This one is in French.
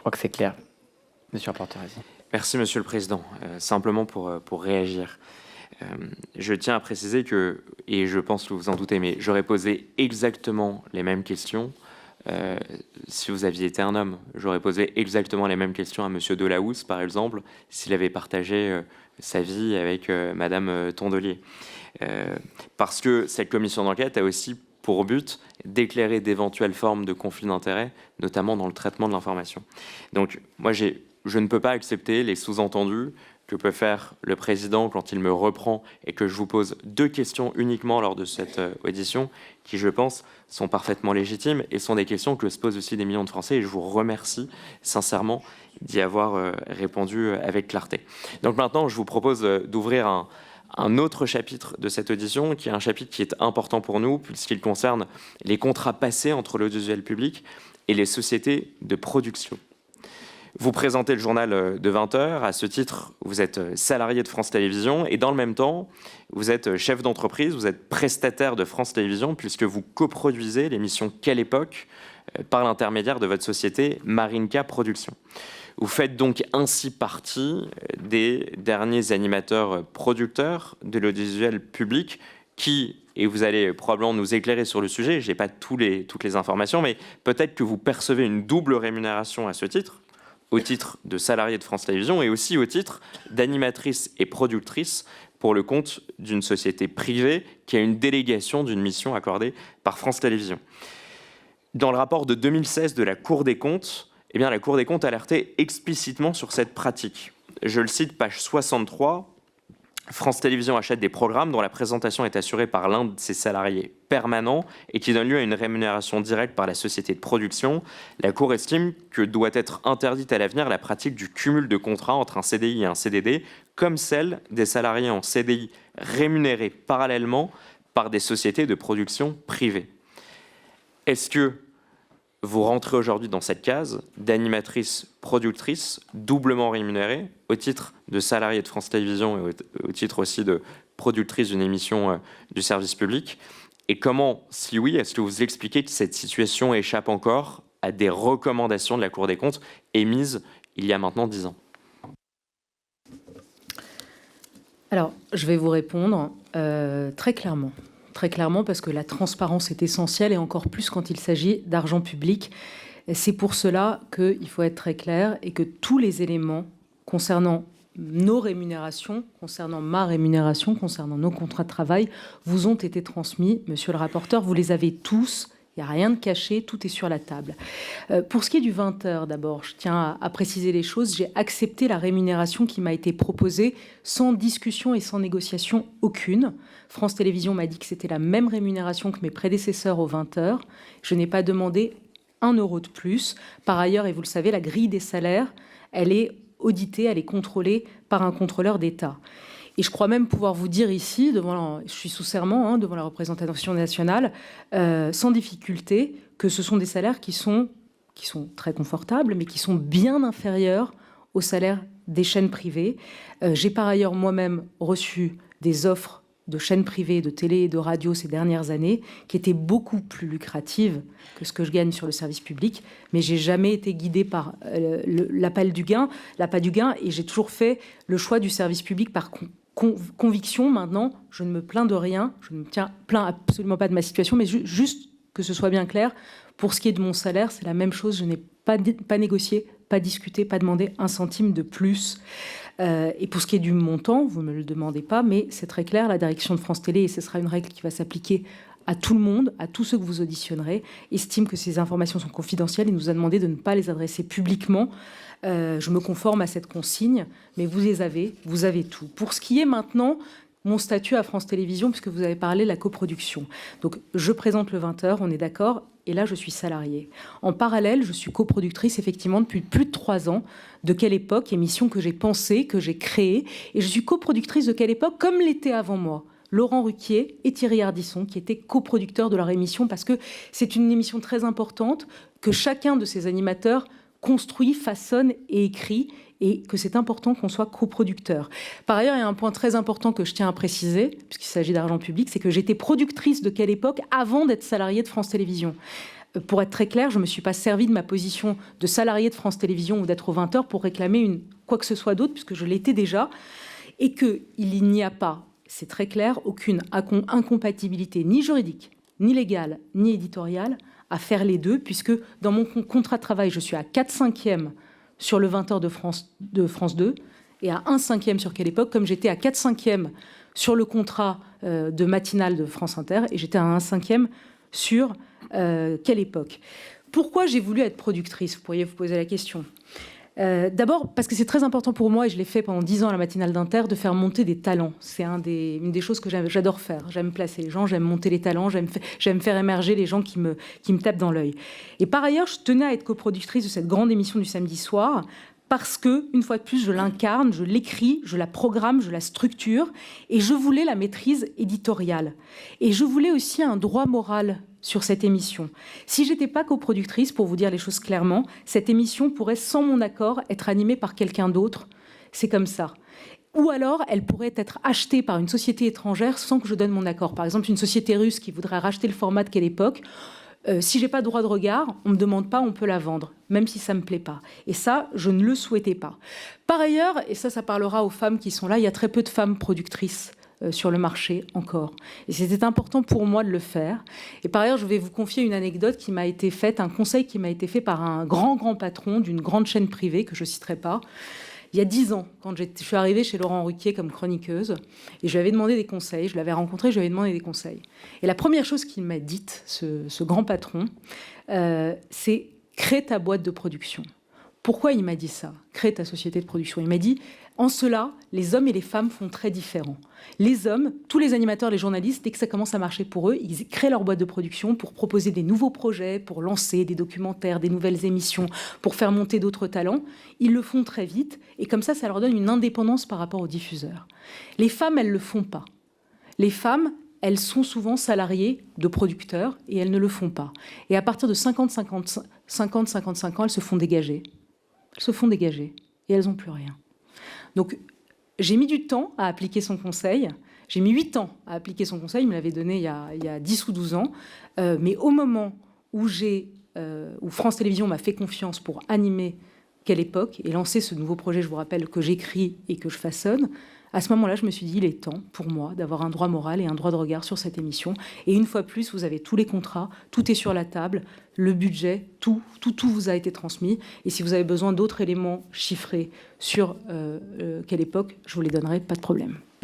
crois que c'est clair. Monsieur le rapporteur, vas-y. Merci, Monsieur le Président. Simplement pour réagir. Je tiens à préciser que, et je pense que vous vous en doutez, mais j'aurais posé exactement les mêmes questions si vous aviez été un homme. J'aurais posé exactement les mêmes questions à Monsieur Delahousse, par exemple, s'il avait partagé sa vie avec Madame Tondelier. Parce que cette commission d'enquête a aussi pour but d'éclairer d'éventuelles formes de conflits d'intérêts, notamment dans le traitement de l'information. Donc, moi, je ne peux pas accepter les sous-entendus que peut faire le président quand il me reprend et que je vous pose 2 questions uniquement lors de cette audition, qui, je pense, sont parfaitement légitimes et sont des questions que se posent aussi des millions de Français. Et je vous remercie sincèrement d'y avoir répondu avec clarté. Donc maintenant, je vous propose d'ouvrir un autre chapitre de cette audition, qui est un chapitre qui est important pour nous, puisqu'il concerne les contrats passés entre l'audiovisuel public et les sociétés de production. Vous présentez le journal de 20 heures. À ce titre, vous êtes salarié de France Télévisions et dans le même temps, vous êtes chef d'entreprise, vous êtes prestataire de France Télévisions puisque vous coproduisez l'émission Quelle époque par l'intermédiaire de votre société Marinka Productions. Vous faites donc ainsi partie des derniers animateurs producteurs de l'audiovisuel public qui, et vous allez probablement nous éclairer sur le sujet, je n'ai pas toutes les informations, mais peut-être que vous percevez une double rémunération à ce titre, au titre de salarié de France Télévisions et aussi au titre d'animatrice et productrice pour le compte d'une société privée qui a une délégation d'une mission accordée par France Télévisions. Dans le rapport de 2016 de la Cour des comptes, eh bien, la Cour des comptes alertait explicitement sur cette pratique. Je le cite, page 63. France Télévisions achète des programmes dont la présentation est assurée par l'un de ses salariés permanents et qui donne lieu à une rémunération directe par la société de production. La Cour estime que doit être interdite à l'avenir la pratique du cumul de contrats entre un CDI et un CDD, comme celle des salariés en CDI rémunérés parallèlement par des sociétés de production privées. Est-ce que vous rentrez aujourd'hui dans cette case d'animatrice-productrice doublement rémunérée au titre de salarié de France Télévisions et au titre aussi de productrice d'une émission du service public? Et comment, si oui, est-ce que vous expliquez que cette situation échappe encore à des recommandations de la Cour des comptes émises il y a maintenant 10 ans? Alors, je vais vous répondre très clairement. Très clairement, parce que la transparence est essentielle et encore plus quand il s'agit d'argent public. C'est pour cela qu'il faut être très clair et que tous les éléments concernant nos rémunérations, concernant ma rémunération, concernant nos contrats de travail, vous ont été transmis, monsieur le rapporteur. Vous les avez tous. Il n'y a rien de caché, tout est sur la table. Pour ce qui est du 20 heures, d'abord, je tiens à préciser les choses. J'ai accepté la rémunération qui m'a été proposée sans discussion et sans négociation aucune. France Télévisions m'a dit que c'était la même rémunération que mes prédécesseurs aux 20 heures. Je n'ai pas demandé 1 euro de plus. Par ailleurs, et vous le savez, la grille des salaires, elle est auditée, elle est contrôlée par un contrôleur d'État. Et je crois même pouvoir vous dire ici, je suis sous serment devant la représentation nationale, sans difficulté, que ce sont des salaires qui sont très confortables, mais qui sont bien inférieurs aux salaires des chaînes privées. J'ai par ailleurs moi-même reçu des offres de chaînes privées, de télé et de radio ces dernières années, qui étaient beaucoup plus lucratives que ce que je gagne sur le service public, mais j'ai jamais été guidée par l'appât du gain, et j'ai toujours fait le choix du service public par conviction. Maintenant, je ne me plains de rien, je ne me plains absolument pas de ma situation, mais juste que ce soit bien clair, pour ce qui est de mon salaire, c'est la même chose, je n'ai pas négocié, pas discuté, pas demandé 1 centime de plus. Et pour ce qui est du montant, vous ne me le demandez pas, mais c'est très clair, la direction de France Télé, et ce sera une règle qui va s'appliquer à tout le monde, à tous ceux que vous auditionnerez, estime que ces informations sont confidentielles et nous a demandé de ne pas les adresser publiquement. Je me conforme à cette consigne, mais vous avez tout. Pour ce qui est maintenant mon statut à France Télévisions, puisque vous avez parlé de la coproduction. Donc, je présente le 20 heures, on est d'accord, et là, je suis salariée. En parallèle, je suis coproductrice, effectivement, depuis plus de 3 ans, de Quelle époque, émission que j'ai pensée, que j'ai créée, et je suis coproductrice de Quelle époque, comme l'étaient avant moi Laurent Ruquier et Thierry Ardisson, qui étaient coproducteurs de leur émission, parce que c'est une émission très importante, que chacun de ces animateurs construit, façonne et écrit, et que c'est important qu'on soit coproducteur. Par ailleurs, il y a un point très important que je tiens à préciser, puisqu'il s'agit d'argent public, c'est que j'étais productrice de Quelle époque avant d'être salariée de France Télévisions. Pour être très clair, je ne me suis pas servi de ma position de salarié de France Télévisions ou d'être au 20h pour réclamer quoi que ce soit d'autre, puisque je l'étais déjà, et qu'il n'y a pas, c'est très clair, aucune incompatibilité ni juridique, ni légale, ni éditoriale à faire les deux, puisque dans mon contrat de travail, je suis à 4/5 sur le 20h de France 2 et à 1/5 sur Quelle Époque, comme j'étais à 4/5 sur le contrat de matinale de France Inter, et j'étais à 1/5 sur Quelle Époque. Pourquoi j'ai voulu être productrice? Vous pourriez vous poser la question. D'abord, parce que c'est très important pour moi, et je l'ai fait pendant 10 ans à la matinale d'Inter, de faire monter des talents. C'est une des choses que j'adore faire. J'aime placer les gens, j'aime monter les talents, j'aime faire émerger les gens qui me tapent dans l'œil. Et par ailleurs, je tenais à être coproductrice de cette grande émission du samedi soir, parce que, une fois de plus, je l'incarne, je l'écris, je la programme, je la structure, et je voulais la maîtrise éditoriale. Et je voulais aussi un droit moral sur cette émission. Si j'étais pas coproductrice, pour vous dire les choses clairement, cette émission pourrait, sans mon accord, être animée par quelqu'un d'autre. C'est comme ça. Ou alors, elle pourrait être achetée par une société étrangère sans que je donne mon accord. Par exemple, une société russe qui voudrait racheter le format de Quelle Époque. Si j'ai pas droit de regard, on me demande pas, on peut la vendre, même si ça me plaît pas. Et ça, je ne le souhaitais pas. Par ailleurs, et ça parlera aux femmes qui sont là, il y a très peu de femmes productrices sur le marché encore. Et c'était important pour moi de le faire. Et par ailleurs, je vais vous confier une anecdote qui m'a été faite, un conseil qui m'a été fait par un grand patron d'une grande chaîne privée que je citerai pas. Il y a 10 ans, quand je suis arrivée chez Laurent Ruquier comme chroniqueuse, et je lui avais demandé des conseils, je l'avais rencontré, je lui avais demandé des conseils. Et la première chose qu'il m'a dite, ce grand patron, c'est « crée ta boîte de production ». Pourquoi il m'a dit ça? Crée ta société de production. Il m'a dit, en cela, les hommes et les femmes font très différents. Les hommes, tous les animateurs, les journalistes, dès que ça commence à marcher pour eux, ils créent leur boîte de production pour proposer des nouveaux projets, pour lancer des documentaires, des nouvelles émissions, pour faire monter d'autres talents. Ils le font très vite et comme ça leur donne une indépendance par rapport aux diffuseurs. Les femmes, elles ne le font pas. Les femmes, elles sont souvent salariées de producteurs et elles ne le font pas. Et à partir de 50-55 ans, elles se font dégager. Elles se font dégager et elles n'ont plus rien. Donc, j'ai mis du temps à appliquer son conseil. J'ai mis 8 ans à appliquer son conseil. Il me l'avait donné il y a 10 ou 12 ans. Mais au moment où France Télévisions m'a fait confiance pour animer Quelle Époque et lancer ce nouveau projet, je vous rappelle, que j'écris et que je façonne, à ce moment-là, je me suis dit, il est temps pour moi d'avoir un droit moral et un droit de regard sur cette émission. Et une fois plus, vous avez tous les contrats, tout est sur la table, le budget, tout vous a été transmis. Et si vous avez besoin d'autres éléments chiffrés sur Quelle Époque, je vous les donnerai, pas de problème.